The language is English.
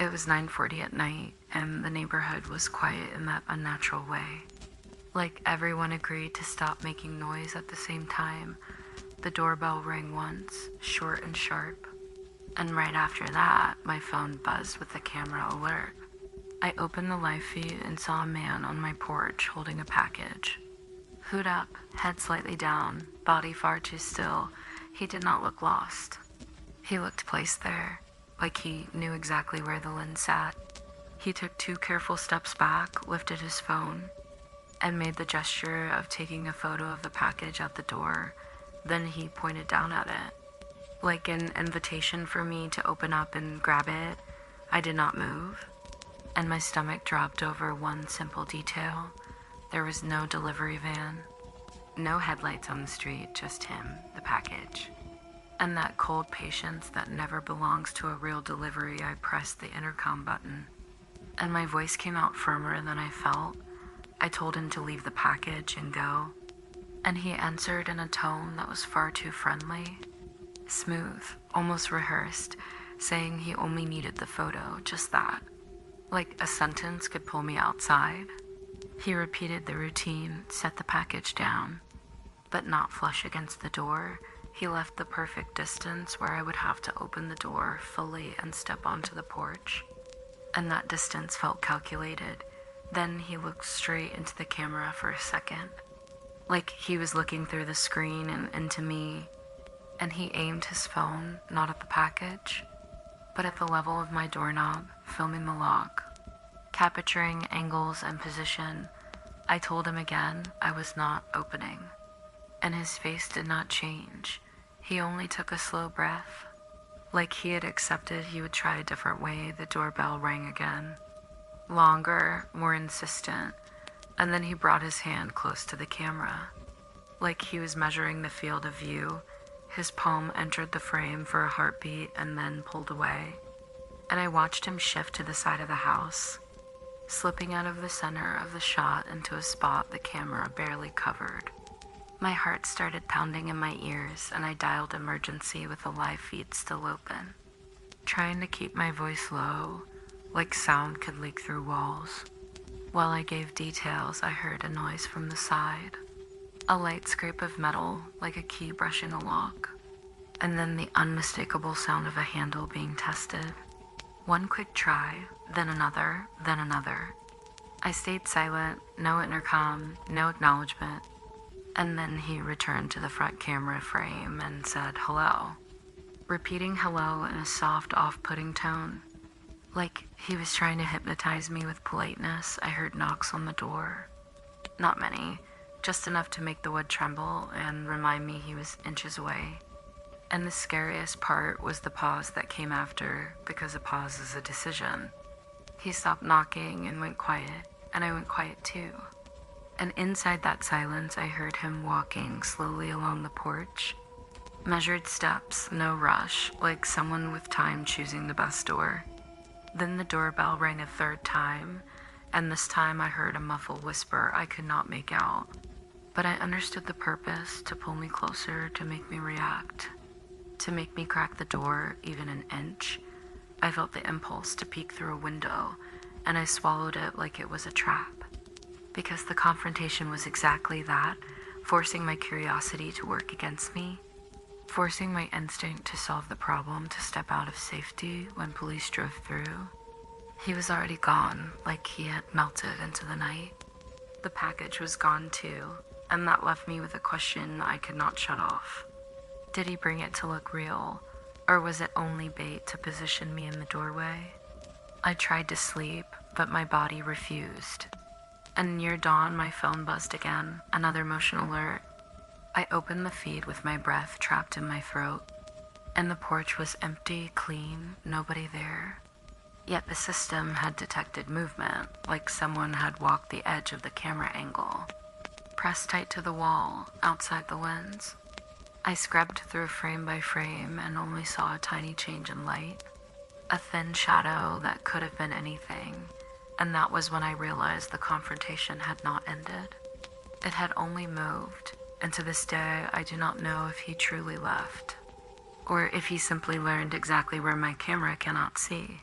It was 9:40 at night, and the neighborhood was quiet in that unnatural way. Like everyone agreed to stop making noise at the same time. The doorbell rang once, short and sharp, and right after that, my phone buzzed with the camera alert. I opened the live feed and saw a man on my porch holding a package. Hood up, head slightly down, body far too still, he did not look lost. He looked placed there, like he knew exactly where the lens sat. He took 2 careful steps back, lifted his phone, and made the gesture of taking a photo of the package at the door. Then he pointed down at it, like an invitation for me to open up and grab it. I did not move, and my stomach dropped over one simple detail. There was no delivery van, no headlights on the street, just him, the package. And that cold patience that never belongs to a real delivery. I pressed the intercom button, and my voice came out firmer than I felt. I told him to leave the package and go, and he answered in a tone that was far too friendly, smooth, almost rehearsed, saying he only needed the photo, just that. Like a sentence could pull me outside. He repeated the routine, set the package down, but not flush against the door. He left the perfect distance where I would have to open the door fully and step onto the porch, and that distance felt calculated. Then he looked straight into the camera for a second, like he was looking through the screen and into me, and he aimed his phone not at the package, but at the level of my doorknob, filming the lock, capturing angles and position. I told him again I was not opening, and his face did not change. He only took a slow breath, like he had accepted he would try a different way. The doorbell rang again, longer, more insistent, and then he brought his hand close to the camera, like he was measuring the field of view. His palm entered the frame for a heartbeat and then pulled away, and I watched him shift to the side of the house, slipping out of the center of the shot into a spot the camera barely covered. My heart started pounding in my ears, and I dialed emergency with the live feed still open, trying to keep my voice low, like sound could leak through walls. While I gave details, I heard a noise from the side, a light scrape of metal, like a key brushing a lock, and then the unmistakable sound of a handle being tested. One quick try, then another, then another. I stayed silent, no intercom, no acknowledgement. And then he returned to the front camera frame and said hello, repeating hello in a soft, off-putting tone, like he was trying to hypnotize me with politeness. I heard knocks on the door. Not many, just enough to make the wood tremble and remind me he was inches away. And the scariest part was the pause that came after, because a pause is a decision. He stopped knocking and went quiet, and I went quiet too. And inside that silence, I heard him walking slowly along the porch. Measured steps, no rush, like someone with time choosing the best door. Then the doorbell rang a 3rd time, and this time I heard a muffled whisper I could not make out. But I understood the purpose, to pull me closer, to make me react, to make me crack the door even an inch. I felt the impulse to peek through a window, and I swallowed it like it was a trap. Because the confrontation was exactly that, forcing my curiosity to work against me, forcing my instinct to solve the problem, to step out of safety when police drove through. He was already gone, like he had melted into the night. The package was gone too, and that left me with a question I could not shut off. Did he bring it to look real, or was it only bait to position me in the doorway? I tried to sleep, but my body refused. And near dawn, my phone buzzed again, another motion alert. I opened the feed with my breath trapped in my throat, and the porch was empty, clean, nobody there. Yet the system had detected movement, like someone had walked the edge of the camera angle, pressed tight to the wall, outside the lens. I scrubbed through frame by frame and only saw a tiny change in light, a thin shadow that could have been anything. And that was when I realized the confrontation had not ended. It had only moved, and to this day I do not know if he truly left, or if he simply learned exactly where my camera cannot see.